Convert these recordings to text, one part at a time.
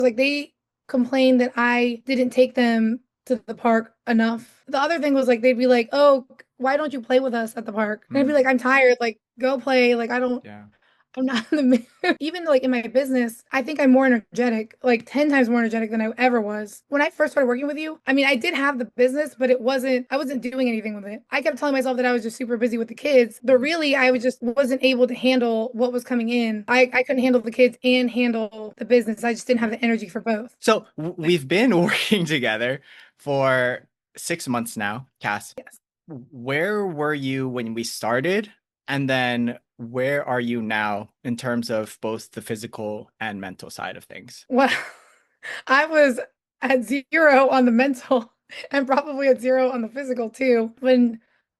like they complained that I didn't take them to the park enough. The other thing was like they'd be like, "Oh, why don't you play with us at the park?" And I'd be like, Mm, "I'm tired. Like, go play. Like, I don't yeah. I'm not in the mood." Even like in my business, I think I'm more energetic, like 10 times more energetic than I ever was. When I first started working with you, I mean, I did have the business, but I wasn't doing anything with it. I kept telling myself that I was just super busy with the kids, but Mhm. really I was just wasn't able to handle what was coming in. I couldn't handle the kids and handle the business. I just didn't have Yeah. the energy for both. So we've been working together for 6 months now, Cass. Yes. Where were you when we started? And then where are you now in terms of both the physical and mental side of things? Well, I was at zero on the mental and probably at zero on the physical too. When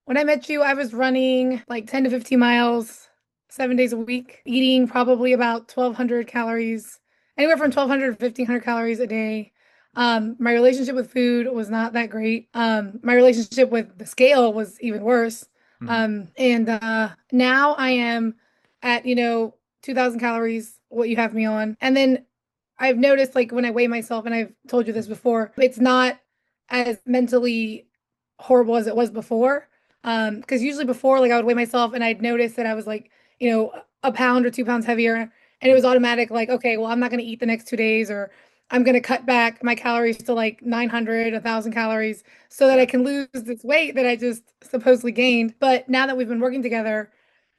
I met you, I was running like 10 to 15 miles 7 days a week, eating probably about 1,200 calories, anywhere from 1,200 to 1,500 calories a day. My relationship with food was not that great. My relationship with the scale was even worse. Mhm. And Now I am at, 2,000 calories, what you have me on. And then I've noticed like when I weigh myself, and I've told you this before, it's not as mentally horrible as it was before. Because usually before, like I would weigh myself and I'd notice that I was like, a pound or 2 pounds heavier, and it was automatic, like, okay, well, I'm not gonna eat the next 2 days, or I'm gonna cut back my calories to like 900, 1,000 calories, so that I Yeah. can lose this weight that I just supposedly gained. But now that we've been working together,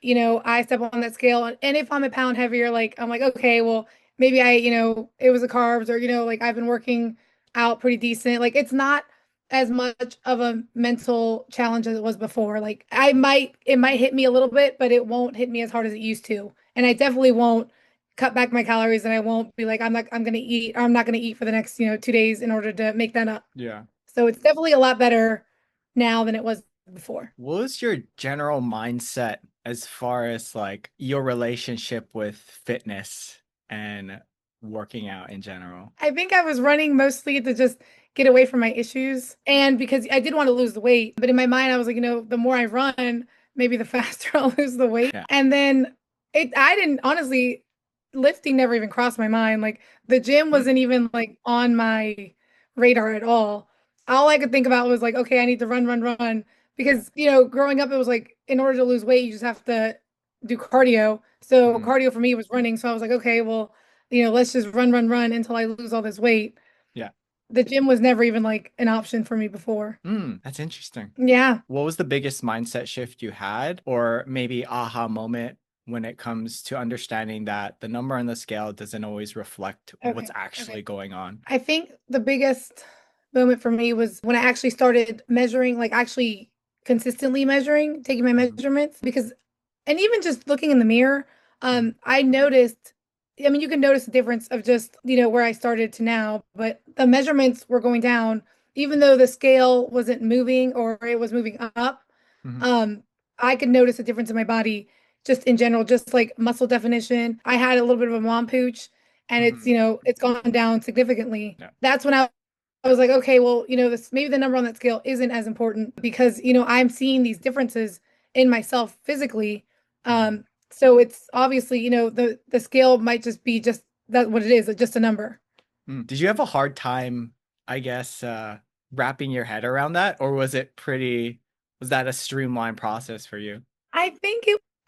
I step on that scale, and if I'm a pound heavier, like I'm like, okay, well, maybe it was the carbs, or, like I've been working out pretty decent. Like it's not as much of a mental challenge as it was before. Like it might hit me a little bit, but it won't hit me as hard as it used to. And I definitely won't cut back my calories, and I won't be like, I'm not gonna eat for the next, 2 days in order to make that up. Yeah. So it's definitely a lot better now than it was before. What was your general mindset as far as like your relationship with fitness and working out in general? I think I was running mostly to just get away from my issues, and because I did want to lose the weight, but in my mind I was like, the more I run, maybe the faster I'll lose the weight. Yeah. And then I didn't honestly, lifting never even crossed my mind. Like the gym Mm, wasn't even like on my radar at all. All I could think about was like, okay, I need to run, run, run. yeah. Because, growing up, it was like, in order to lose weight, you just have to do cardio. So Mhm. cardio for me was running. So I was like, okay, well, let's just run, run, run until I lose all this weight. Yeah. The gym was never even like an option for me before. That's interesting. Yeah. What was the biggest mindset shift you had, or maybe aha moment when it comes to understanding that the number on the scale doesn't always reflect what's Okay. actually Okay. going on? I think the biggest moment for me was when I actually started measuring, like actually consistently measuring, taking my Mhm. measurements, because, and even just looking in the mirror, Mhm. I noticed, I mean, you can notice the difference of just, where I started to now, but the measurements were going down, even though the scale wasn't moving or it was moving up. Mhm. Um, I could notice a difference in my body just in general, just like muscle definition. I had a little bit of a mom pooch, and Mhm. it's gone down significantly. Yeah. That's when I was like, okay, well, this maybe the number on that scale isn't as important, because, I'm seeing these differences in myself physically. Mhm. So it's obviously, the scale might just be just that what it is, just a number. Did you have a hard time, I guess, wrapping your head around that, or was that a streamlined process for you? I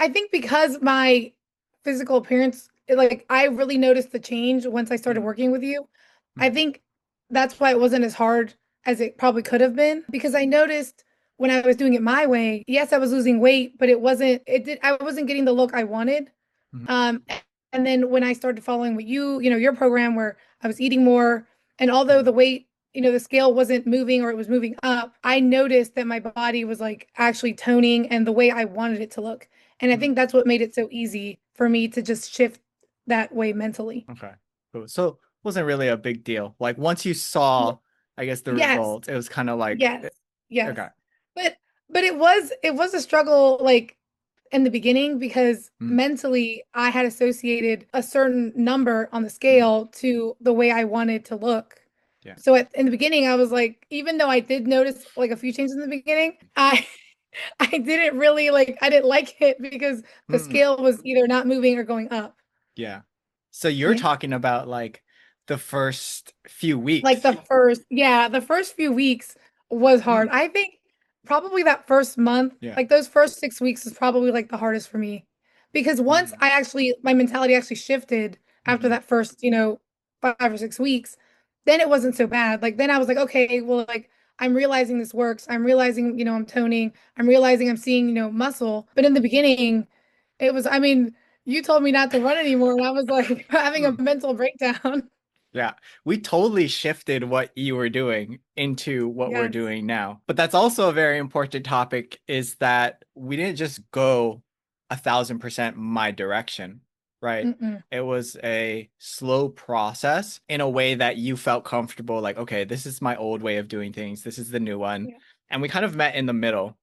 think because my physical appearance, like I really noticed the change once I started Mm, working with you. I mm, think that's why it wasn't as hard as it probably could have been, because I noticed when I was doing it my way, yes, I was losing weight, but I wasn't getting the look I wanted. mhm, Um, and then when I started following what your program, where I was eating more, and although mhm, the weight, the scale wasn't moving, or it was moving up, I noticed that my body was like actually toning and the way I wanted it to look. And I mm. think that's what made it so easy for me to just shift that way mentally. Okay, cool. So it wasn't really a big deal. Like once you Y- saw, I guess, the Yes, results, it was kind of like, yes, yes. okay. But it was a struggle, like in the beginning, because Mm, mentally I had associated a certain number on the mm, scale to the way I wanted to look. yeah. So in the beginning, I was like, even though I did notice like a few changes in the beginning, I didn't really like I didn't like it, because the Mm, scale was either not moving or going up. yeah. So you're Yeah. talking about like the first few Like weeks. the first few weeks was hard. Mm, I think probably that first month, yeah. like those first 6 weeks is probably like the hardest for me. Because once Mm, my mentality actually shifted after mhm, that first, 5 or 6 weeks, then it wasn't so bad. Like then I was like, okay, well, like I'm realizing this works. I'm realizing, I'm toning. I'm realizing I'm seeing, muscle. But in the beginning, I mean, you told me not to run anymore, and I was like having a mm. mental breakdown. Yeah, we totally shifted what you were doing into what we're Yes. doing now. But that's also a very important topic is that we didn't just go 1,000% my direction, right? Mm-mm. It was a slow process in a way that you felt comfortable, like, okay, this is my old way of doing things, this is the new one. Yeah. And we kind of met in the middle,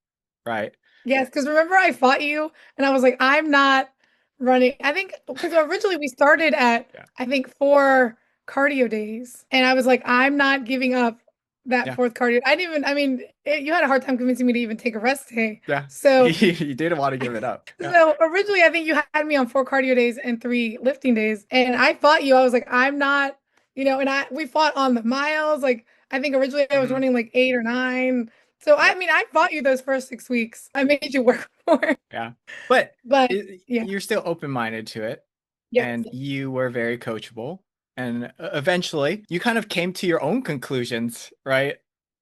right? Yes, because remember I fought you and I was like, I'm not running. I think because originally we started at, Yeah. I think, 4 cardio days. And I was like, I'm not giving up that Yeah. fourth cardio. I mean, you had a hard time convincing me to even take a rest day. Yeah. So, You didn't want to give it up. Yeah. so originally I think you had me on 4 cardio days and 3 lifting days. And I fought you. I was like, I'm not, and we fought on the miles. Like, I think originally I was Mhm. running like 8 or 9. So I Yeah. mean, I fought you those first 6 weeks. I made you work for it. Yeah. But But yeah, you're still open-minded to it yes. and you were very coachable and eventually you kind of came to your own conclusions, right?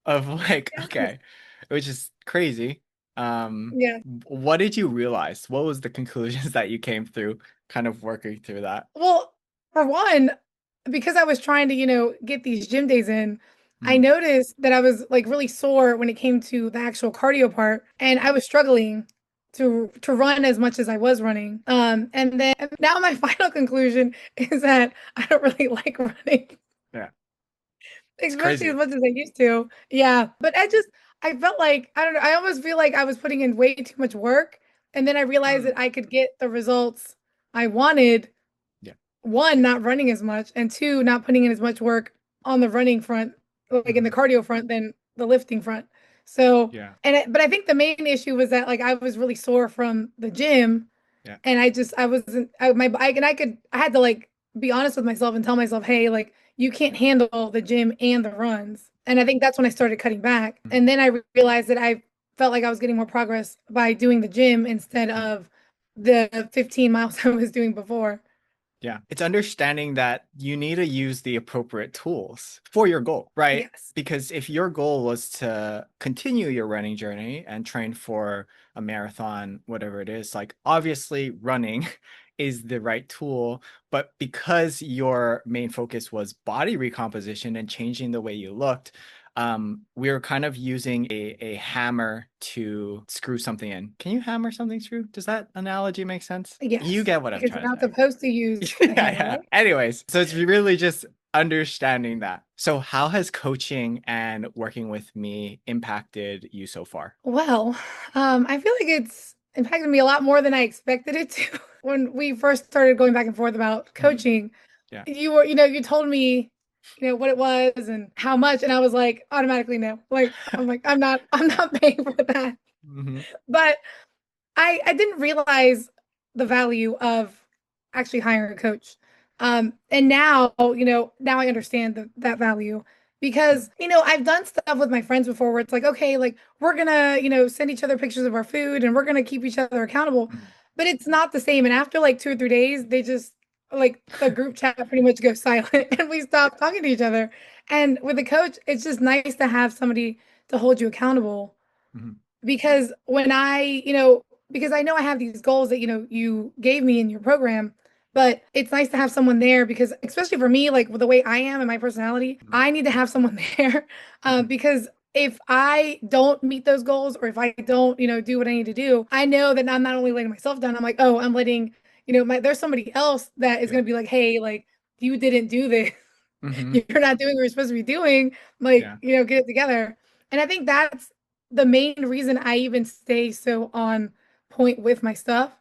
Of like, Yes. okay, which is crazy. Yeah. What did you realize? What was the conclusions that you came through kind of working through that? Well, for one, because I was trying to, get these gym days in, I Mm, noticed that I was like really sore when it came to the actual cardio part, and I was struggling to run as much as I was running. And then now my final conclusion is that I don't really like running, yeah, it's especially as crazy. much as I used to. Yeah, but I felt like I don't know. I almost feel like I was putting in way too much work, and then I realized Mm, that I could get the results I wanted, yeah. one, not running as much, and two, not putting in as much work on the running front, like in the Mhm, cardio front, than the lifting front. So, yeah. but I think the main issue was that like I was really sore from the gym, Yeah. and I wasn't, my bike, and I had to like be honest with myself and tell myself, hey, like you can't handle the gym and the runs. And I think that's when I started cutting back. Mm, And then I realized that I felt like I was getting more progress by doing the gym instead mm. of the 15 miles I was doing before. Yeah, it's understanding that you need to use the appropriate tools for your goal, right? Yes. Because if your goal was to continue your running journey and train for a marathon, whatever it is, like obviously running is the right tool. But because your main focus was body recomposition and changing the way you looked, we were kind of using a hammer to screw something in. Can you hammer something through? Does that analogy make sense? You Yes, get what I'm because trying you're to not say. supposed to use Yeah, the hammer, yeah. right? Anyways, so it's really just understanding that. So how has coaching and working with me impacted you so far? Well, I feel like it's impacted me a lot more than I expected it to. When we first started going back and forth about Mhm. coaching, Yeah. you told me, what it was and how much, and I was like, automatically no. Like, I'm like, I'm not paying for that. Hmm. But I didn't realize the value of actually hiring a coach. And now, now I understand that value because, I've done stuff with my friends before where it's like, okay, like we're gonna, send each other pictures of our food and we're gonna keep each other accountable, Hmm. but it's not the same. And after like 2 or 3 days, they just like the group chat pretty much goes silent and we stop talking to each other. And with a coach, it's just nice to have somebody to hold you accountable Hmm. because because I know I have these goals that, you gave me in your program, but it's nice to have someone there because especially for me, like with the way I am and my personality, I need to have someone there. Hmm. Because if I don't meet those goals or if I don't, do what I need to do, I know that I'm not only letting myself down, I'm like, oh, I'm letting, there's somebody else that is Yeah. going to be like, hey, like you didn't do this. Hmm. You're not doing what you're supposed to be doing. Like, Yeah. get it together. And I think that's the main reason I even stay so on point with my stuff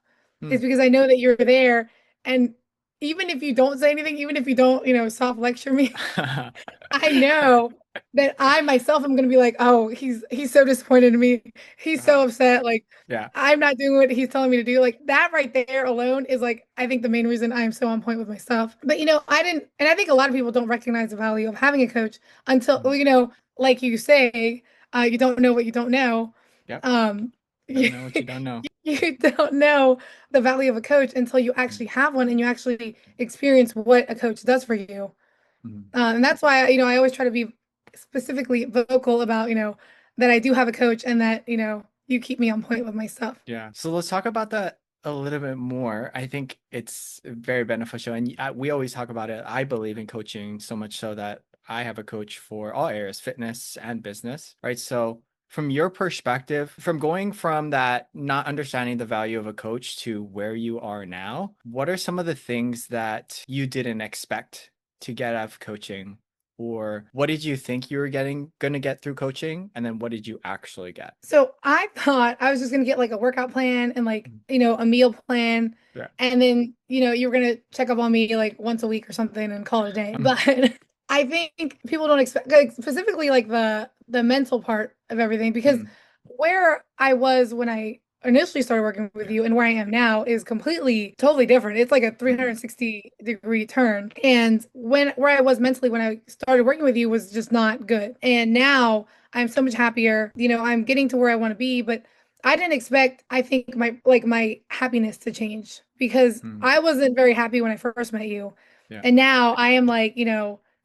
Mm. is because I know that you're there. And even if you don't say anything, even if you don't, soft lecture me, I know that I myself am gonna be like, oh, he's so disappointed in me. He's so Uh, upset. Like yeah. I'm not doing what he's telling me to do. Like that right there alone is like I think the main reason I'm so on point with my stuff. But I didn't, and I think a lot of people don't recognize the value of having a coach until Mhm. like you say, you don't know what you don't know. Yep. Um, Don't you, know what you don't know. you don't know the value of a coach until you Mhm. actually have one and you actually experience what a coach does for you. Mhm. And that's why, I always try to be specifically vocal about, that I do have a coach and that, you keep me on point with my stuff. Yeah. So let's talk about that a little bit more. I think it's very beneficial. And we always talk about it. I believe in coaching so much so that I have a coach for all areas, fitness and business, right? So from your perspective, from going from that not understanding the value of a coach to where you are now, what are some of the things that you didn't expect to get out of coaching? Or what did you think you were gonna get through coaching? And then what did you actually get? So I thought I was just gonna get like a workout plan and like, Mhm. a meal plan. Yeah. And then, you were gonna check up on me like once a week or something and call it a day. But I think people don't expect like specifically like the mental part of everything because Mm, where I was when I initially started working with yeah. you and where I am now is completely totally different. It's like a Mhm. 360-degree turn. And where I was mentally when I started working with you was just not good. And now I'm so much happier. I'm getting to where I want to be, but I didn't expect, I think my happiness to change because Mm, I wasn't very happy when I first met you. yeah. And now I am like,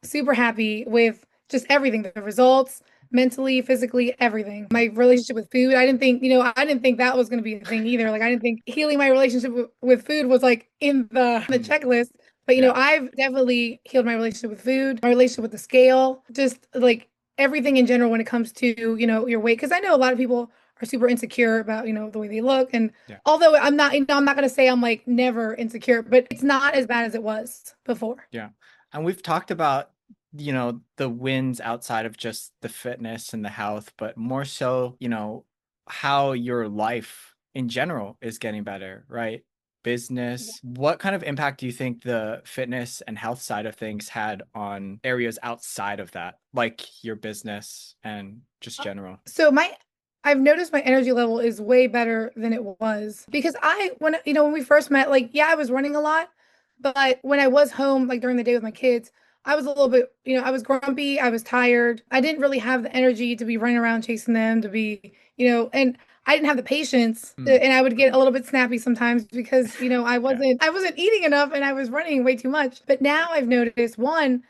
super happy with just everything, the results, mentally, physically, everything. My relationship with food, I didn't think that was going to be a thing either. Like I didn't think healing my relationship with food was like in the Mm, checklist. But yeah. I've definitely healed my relationship with food, my relationship with the scale, just like everything in general when it comes to, your weight. Because I know a lot of people are super insecure about, the way they look. And Yeah. although I'm not gonna say I'm like never insecure, but it's not as bad as it was before. Yeah. And we've talked about, the wins outside of just the fitness and the health, but more so, how your life in general is getting better, right? Yeah. Business. What kind of impact do you think the fitness and health side of things had on areas outside of that, like your business and just general? So I've noticed my energy level is way better than it was because when we first met, like, yeah, I was running a lot, but when I was home, like during the day with my kids, I was a little bit, I was grumpy, I was tired. I didn't really have the energy to be running around chasing them, to be, and I didn't have the patience, Mm, and I would get a little bit snappy sometimes because, I yeah. wasn't eating enough and I was running way too much. But now I've noticed one,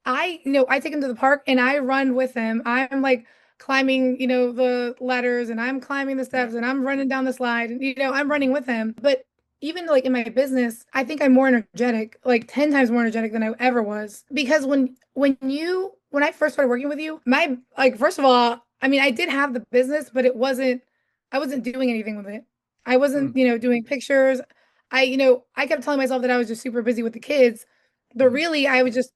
I take them to the park and I run with them. I'm like climbing, the ladders and I'm climbing the Yeah. steps and I'm running down the slide and I'm running with him. But even like in my business, I think I'm more energetic, like 10 times more energetic than I ever was. Because when I first started working with you, my like first of all, I mean, I did have the business, but I wasn't doing anything with it. I wasn't, Mm, doing pictures. I kept telling myself that I was just super busy with the kids, but mhm, really I was just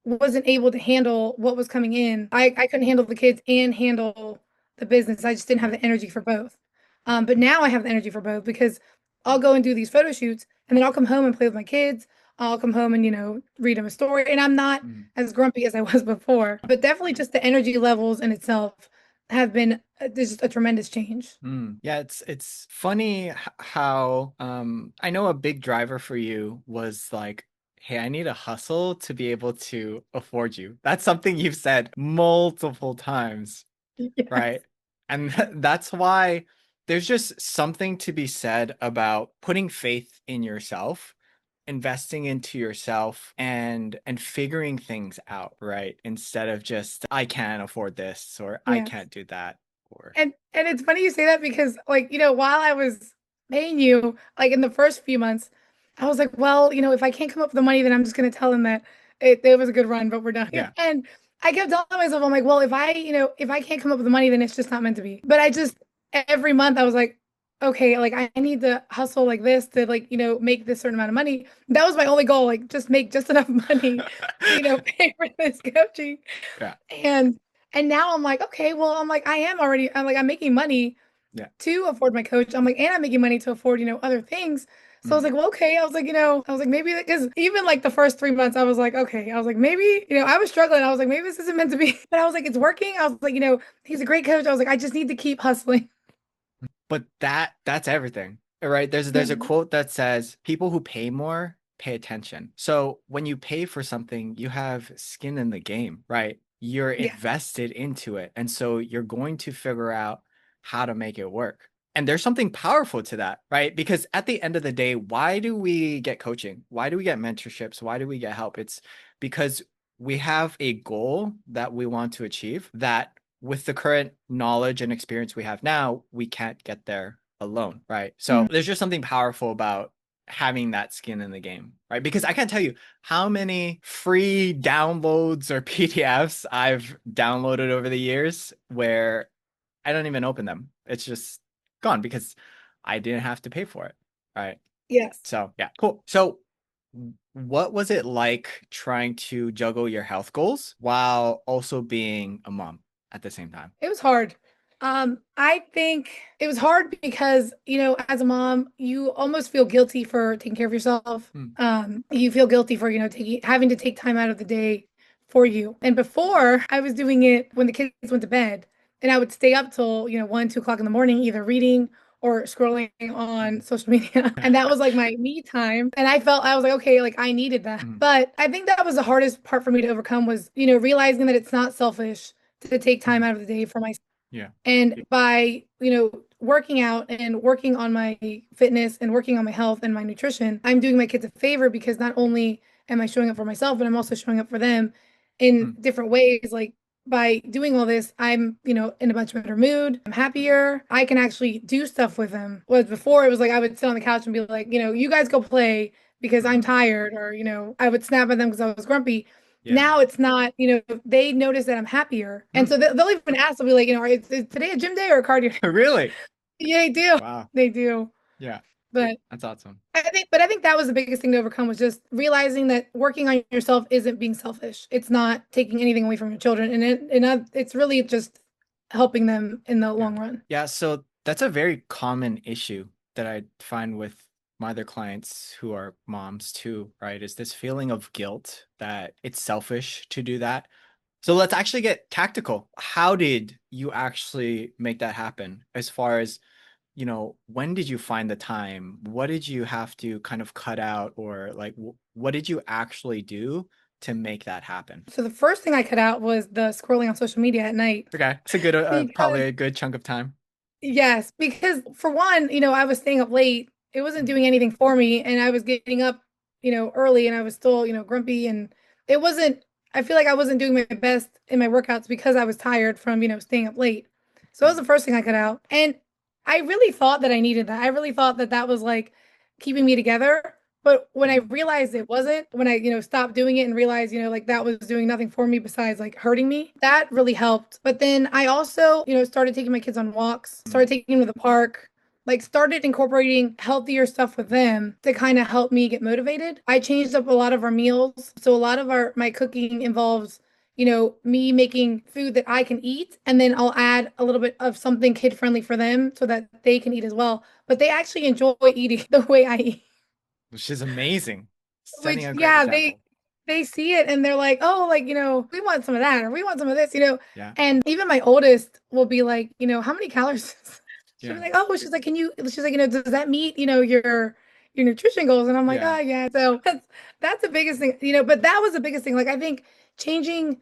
wasn't able to handle what was coming in. I couldn't handle the kids and handle the business. I just didn't have yeah. the energy for both. But now I have the energy for both because I'll go and do these photo shoots and then I'll come home and play with my kids. I'll come home and, read them a story. And I'm not Mm. as grumpy as I was before. But definitely just the energy levels in itself have been there's just a tremendous change. Mm. Yeah, it's funny how I know a big driver for you was like, hey, I need a hustle to be able to afford you. That's something you've said multiple times, right? Yes. And that's why there's just something to be said about putting faith in yourself, investing into yourself and figuring things out, right? Instead of just I can't afford this or I Yes. can't do that or And it's funny you say that because like, while I was paying you, like in the first few months, I was like, well, if I can't come up with the money, then I'm just gonna tell them that it was a good run, but we're done. yeah. And I kept telling myself, I'm like, well, if I can't come up with the money, then it's just not meant to be. But I just every month I was like, okay, like I need to hustle like this to like, make this certain amount of money. That was my only goal, like just make just enough money to, pay for this coaching. Yeah. And and now I'm like, okay, well, I'm making money Yeah. to afford my coach. I'm like, and I'm making money to afford, other things. So I was like, well, okay. I was like, I was like, maybe because even like the first 3 months, I was like, okay. I was like, maybe, I was struggling. I was like, maybe this isn't meant to be. But I was like, it's working. I was like, he's a great coach. I was like, I just need to keep hustling. But that's everything, right? There's a Mhm. quote that says people who pay more pay attention. So when you pay for something, you have skin in the game, right? You're Yeah. invested into it. And so you're going to figure out how to make it work. And there's something powerful to that, right? Because at the end of the day, why do we get coaching? Why do we get mentorships? Why do we get help? It's because we have a goal that we want to achieve that with the current knowledge and experience we have now, we can't get there alone, right? So Mhm. there's just something powerful about having that skin in the game, right? Because I can't tell you how many free downloads or PDFs I've downloaded over the years where I don't even open them. It's just gone because I didn't have to pay for it, right? Yes. So, yeah, cool. So, what was it like trying to juggle your health goals while also being a mom at the same time? It was hard. I think it was hard because, as a mom, you almost feel guilty for taking care of yourself. Hmm. You feel guilty for, having to take time out of the day for you. And before, I was doing it when the kids went to bed, and I would stay up till, 1, 2 o'clock in the morning, either reading or scrolling on social media. And that was like my me time. And I was like, okay, like I needed that. Hmm. But I think that was the hardest part for me to overcome was, realizing that it's not selfish to take time Hmm. out of the day for myself. Yeah. And by, working out and working on my fitness and working on my health and my nutrition, I'm doing my kids a favor because not only am I showing up for myself, but I'm also showing up for them in Hmm. different ways. Like by doing all this, I'm, in a much better mood. I'm happier. I can actually do stuff with them. Whereas before it was like I would sit on the couch and be like, you guys go play because I'm Hmm. tired, or, I would snap at them because I was grumpy. Yeah. Now it's not, they notice that I'm happier. And Hmm. so they'll even ask, they'll be like, is today a gym day or a cardio day? Really? Yeah, they do. Wow. They do. Yeah, But that's awesome. I think that was the biggest thing to overcome was just realizing that working on yourself isn't being selfish. It's not taking anything away from your children. It's really just helping them in the Yeah. long run. Yeah, so that's a very common issue that I find with my other clients who are moms too, right? Is this feeling of guilt that it's selfish to do that. So let's actually get tactical. How did you actually make that happen? As far as, when did you find the time? What did you have to kind of cut out, or like what did you actually do to make that happen? So the first thing I cut out was the scrolling on social media at night. Okay, it's a good, probably Because a good chunk of time. Yes, because for one, I was staying up late. It wasn't Mm. doing anything for me, and I was getting up, early, and I was still, grumpy, and it wasn't. I feel like I wasn't doing my best in my workouts because I was tired from, staying up late. So that was Mm. the first thing I cut out, and I really thought that I needed that. I really thought that that was like keeping me together. But when I Mhm. realized it wasn't, when I, stopped doing it and realized, like that was doing nothing for me besides like hurting me, that really helped. But then I also, started taking my kids on walks, Mm. started taking them to the park, like started incorporating healthier stuff with them to kind of help me get motivated. I changed up a lot of our meals. So a lot of my cooking involves me making food that I can eat, and then I'll add a little bit of something kid friendly for them so that they can eat as well. But they actually enjoy eating the way I eat. Which is amazing. Setting Which, a great yeah, they example. they see it and they're like, oh, like, we want some of that or we want some of this. Yeah. And even my oldest will be like, how many calories? She'll be Yeah. like, oh, she's like, she's like, does that meet, your nutrition goals? And I'm like, Yeah. oh yeah. So that's the biggest thing, but that was the biggest thing. Like I think changing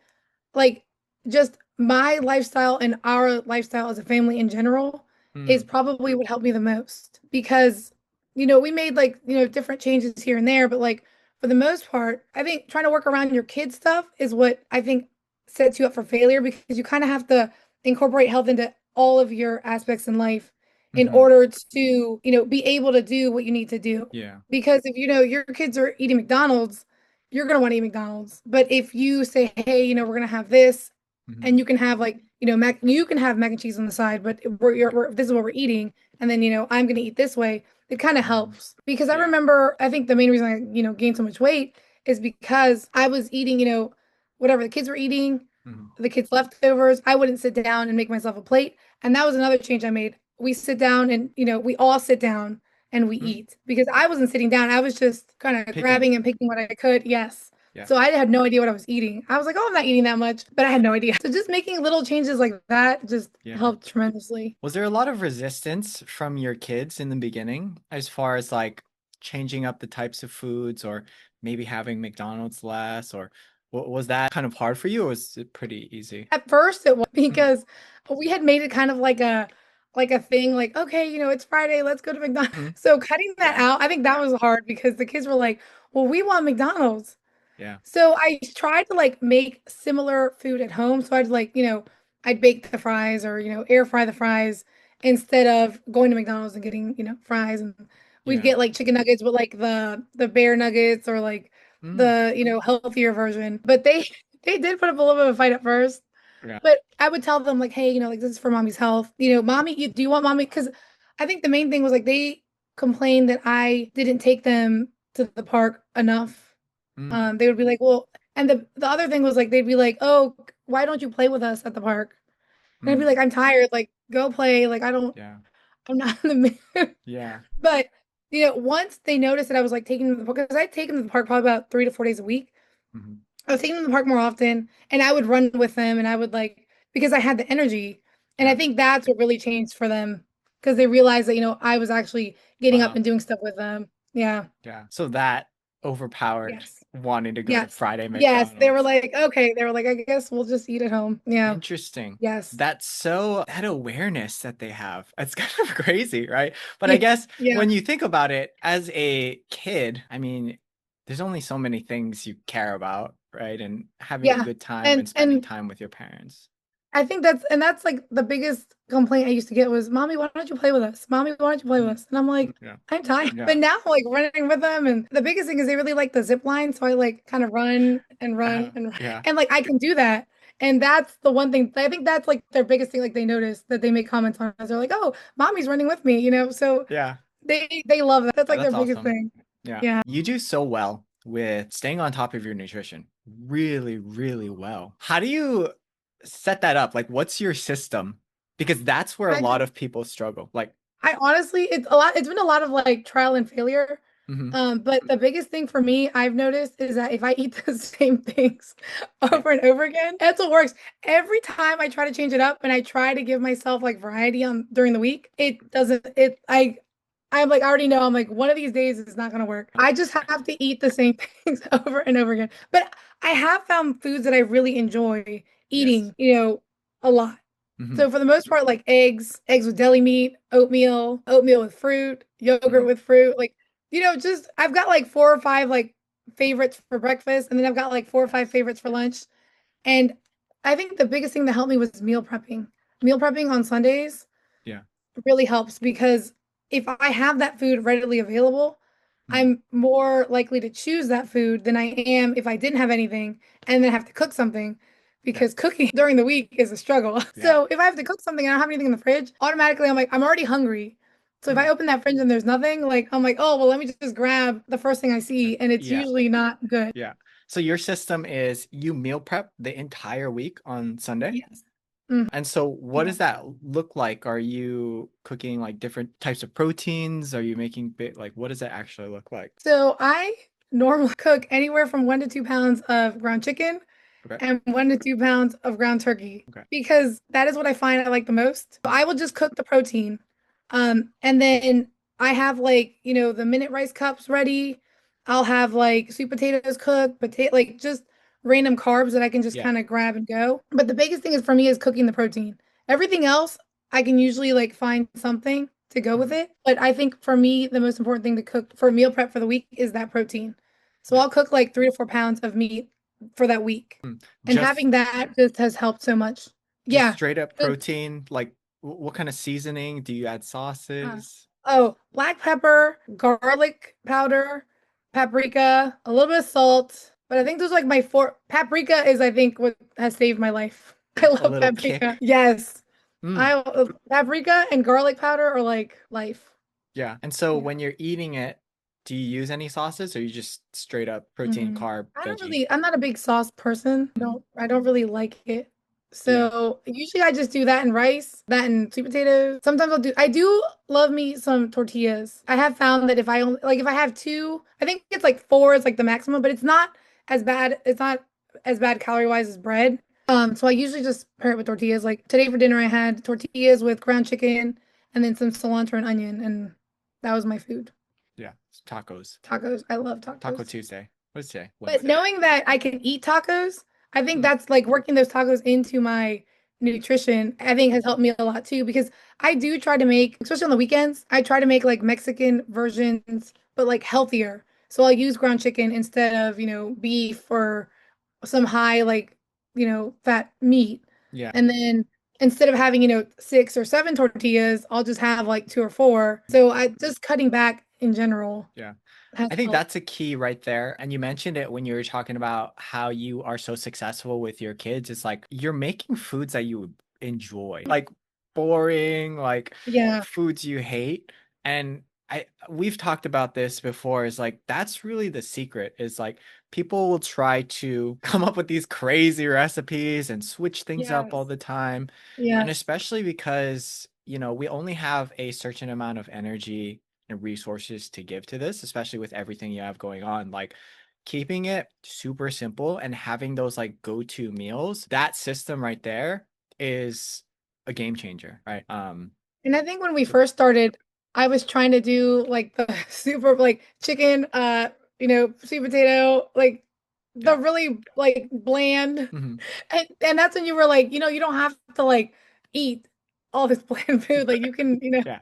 like just my lifestyle and our lifestyle as a family in general is Mm. probably what helped me the most because we made like different changes here and there, but like for the most part I think trying to work around your kids stuff is what I think sets you up for failure because you kind of have to incorporate health into all of your aspects in life in Hmm. order to be able to do what you need to do, Yeah. because if your kids are eating McDonald's, you're going to want to eat McDonald's. But if you say, hey, we're going to have this, Hmm. and you can have like, you can have mac and cheese on the side, but this is what we're eating. And then, I'm going to eat this way. It kind of Hmm. helps because I Yeah. remember, I think the main reason I, gained so much weight is because I was eating, whatever the kids were eating, Hmm. the kids' leftovers. I wouldn't sit down and make myself a plate. And that was another change I made. We sit down and, we all sit down and we Mm, eat because I wasn't sitting down. I was just kind of picking. grabbing and picking what I could. Yes. Yeah. So I had no idea what I was eating. I was like, oh, I'm not eating that much, but I had no idea. So just making little changes like that just Yeah. helped tremendously. Was there a lot of resistance from your kids in the beginning as far as like changing up the types of foods or maybe having McDonald's less or was that kind of hard for you or was it pretty easy? At first it was Mm, because we had made it kind of like a thing, like, okay, it's Friday, let's go to McDonald's. mhm. So cutting that Yeah. out, I think that was hard because the kids were like, well, we want McDonald's. Yeah. So I tried to like make similar food at home. So I'd like, I'd bake the fries or, air fry the fries instead of going to McDonald's and getting, fries. And we'd Yeah. get like chicken nuggets, but like the bear nuggets or like Mm, the, healthier version. But they they did put up a little bit of a fight at first. yeah. But I would tell them like, hey, like this is for mommy's health. Mommy, do you want mommy? Because I think the main thing was like they complained that I didn't take them to the park enough. Mm, They would be like, well, and the other thing was like they'd be like, oh, why don't you play with us at the park? And I'd be mm, like, I'm tired. Like, go play. Like, yeah. I'm not in the mood. Yeah. But once they noticed that I was like taking them to the park, because I'd taken them to the park probably about 3 to 4 days a week. Mhm. I was taking them to the park more often, and I would run with them, and I would like because I had the energy, and I Yeah. think that's what really changed for them because they realized that I was actually getting up Wow. and doing stuff with them. Yeah. Yeah. So that overpowered Yes. wanting to go to Yes. Friday Yes. They were McDonald's. like, okay. They were like, I guess we'll just eat at home. Yeah. Interesting. Yes. That's so that awareness that they have. It's kind of crazy, right? But I Yeah. guess Yeah. when you think about it as a kid, I mean, there's only so many things you care about, right? And having a Yeah. good time And and spending and time with your parents. I think that's like the biggest complaint I used to get was, Mommy, why don't you play with us? Mommy, why don't you play with Mm, us? And I'm like, yeah. I'm tired. But Yeah. now I'm like running with them. And the biggest thing is they really like the zip line. So I like kind of run and run and run. Yeah. And like I can do that. And that's the one thing I think that's like their biggest thing, like they notice that they make comments on us. They're like, oh, mommy's running with me. So Yeah. they love that. That's like their That's biggest awesome. thing. Yeah. Yeah. You do so well with staying on top of your nutrition. Really, really well. How do you set that up? Like, what's your system? Because that's where a I lot just of people struggle. Like, I honestly, it's been a lot of like trial and failure. mhm, But the biggest thing for me I've noticed is that if I eat the same things yeah, over and over again, that's what works. Every time I try to change it up and I try to give myself like variety on during the week, it doesn't I'm like I already know I'm like one of these days it's not gonna work. I just have to eat the same things over and over again. But I have found foods that I really enjoy yes. eating, a lot. Hmm. So for the most part, like eggs with deli meat, oatmeal with fruit, yogurt Hmm. with fruit, like just I've got like 4 or 5 like favorites for breakfast, and then I've got like 4 or 5 favorites for lunch. And I think the biggest thing that helped me was meal prepping. Meal prepping on Sundays Yeah. really helps because if I have that food readily available, Mm, I'm more likely to choose that food than I am if I didn't have anything and then have to cook something yeah. because cooking during the week is a struggle. Yeah. So if I have to cook something and I don't have anything in the fridge, automatically I'm like, I'm already hungry. So if Mm, I open that fridge and there's nothing, like I'm like, oh, well, let me just grab the first thing I see. And it's yeah. usually not good. Yeah. So your system is you meal prep the entire week on Sunday? Yes. Mhm. And so what Yeah. does that look like? Are you cooking like different types of proteins? Are you making bit like what does that actually look like? So I normally cook anywhere from 1 to 2 pounds of ground chicken Okay. and 1 to 2 pounds of ground turkey Okay. because that is what I find I like the most. So I will just cook the protein. And then I have like, the minute rice cups ready. I'll have like sweet potatoes cooked, like just random carbs that I can just Yeah. kind of grab and go. But the biggest thing is for me is cooking the protein. Everything else, I can usually like find something to go with Mhm. it. But I think for me, the most important thing to cook for meal prep for the week is that protein. So Yeah. I'll cook like 3 to 4 pounds of meat for that week. Mm. And Just having that just has helped so much. just Yeah. straight up Just, protein, like what kind of seasoning? Do you add uh, sauces? oh, black pepper, garlic powder, paprika, a little bit of salt. But I think those are like my four. Paprika is, I think, what has saved my life. I A love little paprika. kick? Yes. Mm. I paprika and garlic powder are like life. Yeah. And so Yeah. when you're eating it, do you use any sauces or you just straight up protein, Mm. carb, veggie? I'm not a big sauce person. Mm. I don't really like it. Yeah. So usually I just do that and rice, that and sweet potatoes. Sometimes I do love me some tortillas. I have found that if I only, like if I have two, I think it's like four is like the maximum, but it's not as bad. It's not as bad calorie wise as bread. So I usually just pair it with tortillas. Like today for dinner, I had tortillas with ground chicken and then some cilantro and onion, and that was my food. Yeah. Tacos. Tacos. I love Taco tacos. Tuesday. What's today? But Wednesday. knowing that I can eat tacos, I think Mm, that's like working those tacos into my nutrition, I think has helped me a lot too, because I do try to make, especially on the weekends, I try to make like Mexican versions, but like healthier. So I'll use ground chicken instead of, beef or some high, like, fat meat. yeah. And then instead of having, six or seven tortillas, I'll just have like two or four. So I just cutting back in general Yeah. has I think helped. that's a key right there. And you mentioned it when you were talking about how you are so successful with your kids. It's like you're making foods that you enjoy, like boring, like Yeah. foods you hate. And we've talked about this before, is like that's really the secret, is like people will try to come up with these crazy recipes and switch things up all Yes. the time. And Yes. especially because, we only have a certain amount of energy and resources to give to this, especially with everything you have going on. Like keeping it super simple and having those like go-to meals, that system right there is a game changer, right? And I think when we first started, I was trying to do like the super like chicken, sweet potato, like the Yeah. really like bland. Hmm. And that's when you were like, you don't have to like eat all this bland food. Like you can, Yeah.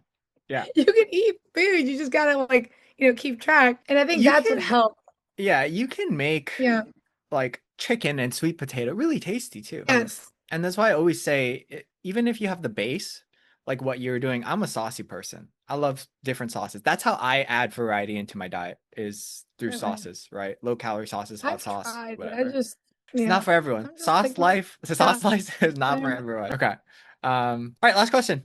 Yeah. you can eat food. You just gotta like, keep track. And I think You that's what can, helped. yeah, you can make Yeah. like chicken and sweet potato really tasty too. Yes. And that's why I always say, even if you have the base, like what you're doing, I'm a saucy person. I love different sauces. That's how I add variety into my diet, is through Okay. sauces, right? Low calorie sauces, hot I've sauce, tried, but I whatever. just, It's not yeah, for everyone. I'm just Sauce like, no. life, the Yeah. sauce life is not I for know. everyone. Okay. All right, last question.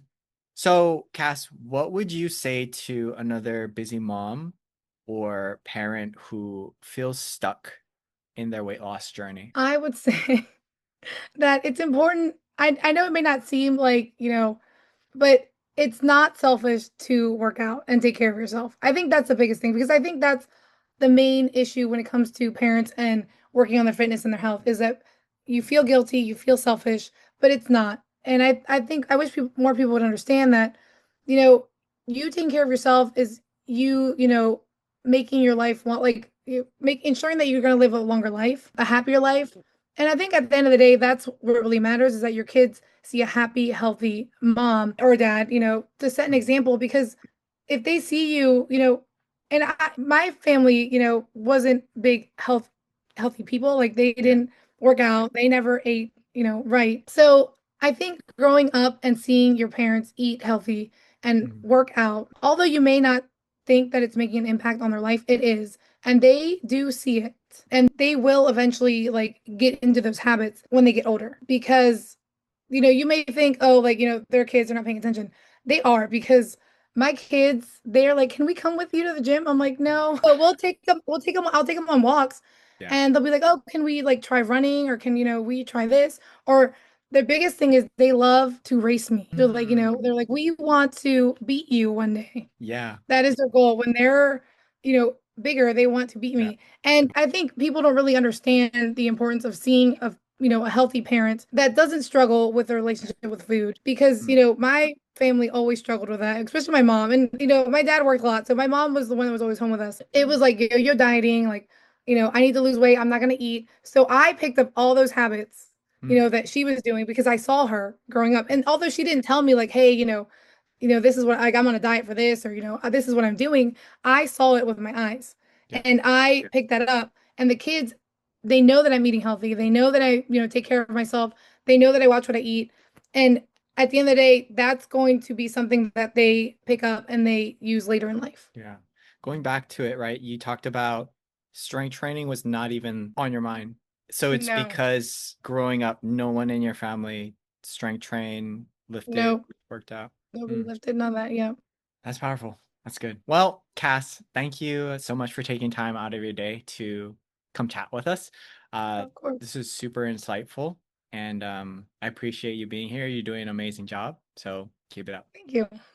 So, Cass, what would you say to another busy mom or parent who feels stuck in their weight loss journey? I would say that it's important. I know it may not seem like, but it's not selfish to work out and take care of yourself. I think that's the biggest thing because I think that's the main issue when it comes to parents and working on their fitness and their health is that you feel guilty, you feel selfish, but it's not. And I think I wish more people would understand that, you know, you taking care of yourself is you, making your life like you make ensuring that you're going to live a longer life, a happier life. And I think at the end of the day, that's what really matters is that your kids see a happy, healthy mom or dad, to set an example because if they see you, and my family, wasn't big healthy people. Like they Yeah. didn't work out, they never ate, right. So I think growing up and seeing your parents eat healthy and Mhm. work out, although you may not think that it's making an impact on their life, it is. And they do see it. And they will eventually like get into those habits when they get older because you may think, oh, like, their kids are not paying attention. They are because my kids, they're like, can we come with you to the gym? I'm like, no, but I'll take them on walks Yeah. and they'll be like, oh, can we like try running or can, we try this? Or the biggest thing is they love to race me. They're like, Mm. they're like, we want to beat you one day. Yeah. That is their goal. When they're, bigger, they want to beat Yeah. me. And I think people don't really understand the importance of seeing a healthy parent that doesn't struggle with their relationship with food. Because, Mm. my family always struggled with that, especially my mom. And, my dad worked a lot. So my mom was the one that was always home with us. It was like, you're dieting, like, I need to lose weight. I'm not gonna eat. So I picked up all those habits, Mm. that she was doing because I saw her growing up. And although she didn't tell me like, hey, this is what like I'm on a diet for this, or this is what I'm doing. I saw it with my eyes, Yeah. and I picked that up. And the kids, they know that I'm eating healthy. They know that I, take care of myself. They know that I watch what I eat. And at the end of the day, that's going to be something that they pick up and they use later in life. Yeah. Going back to it, right? You talked about strength training was not even on your mind. So it's No, because growing up, no one in your family strength trained, lifted, no, worked out. nobody Mm. lifted none of that. Yeah, That's powerful. That's good. Well, Cass, thank you so much for taking time out of your day to come chat with us. Uh, of course. this is super insightful. And I appreciate you being here. You're doing an amazing job. So keep it up. Thank you.